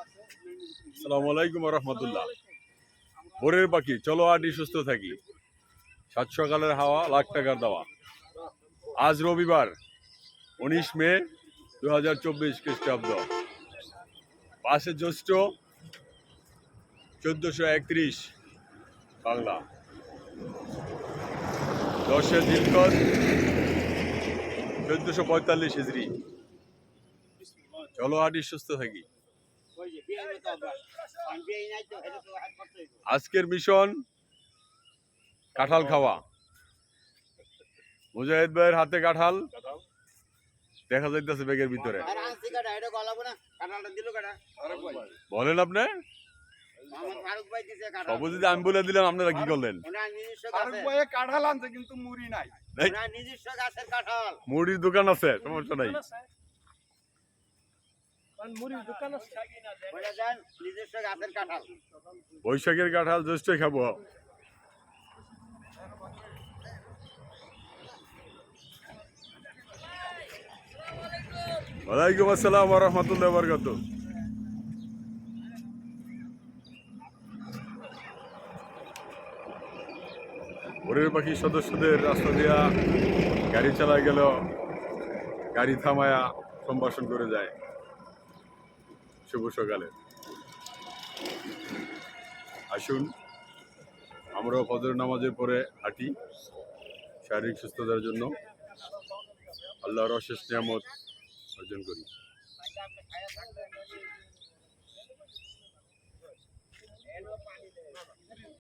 আসসালামু আলাইকুম রহমতুল্লাহ। ভোরের পাখি, চলো আডি সুস্থ থাকি। সাত সকালের হাওয়া, লাখ টাকার দাওয়া। আজ রবিবার 19 মে 2024 খ্রিস্টাব্দ, 5 জ্যৈষ্ঠ 1431 বাংলা, 10 জিলকদ 1445 হিজরি। চলো আডি সুস্থ থাকি। আজকের মিশন কাঁঠাল খাওয়া। মুজাহিদ ভাইয়ের হাতে কাঁঠাল দেখা যাইতেছে ব্যাগের ভিতরে। বলেন আপনি সব যদি আমি বলে দিলাম, আপনারা কি করলেন? কাঁঠাল আনছে কিন্তু মুড়ি নাই। মুড়ির দোকান আছে, সমস্যা নাই। বৈশাখের কাঁঠাল জ্যৈষ্ঠ খাবো। ওয়ালাইকুম আসসালাম ওয়া রাহমাতুল্লাহি ওয়া বারাকাতুহু। ভোরের পাখি সদস্যদের রাস্তা দিয়া গাড়ি চালায় গেল, গাড়ি থামায়া সম্ভাষণ করে যায়। শুভ সকালে আসুন আমরাও ফজর নামাজের পরে হাঁটি শারীরিক সুস্থতার জন্য, আল্লাহর অশেষ নিয়ামত অর্জন করি।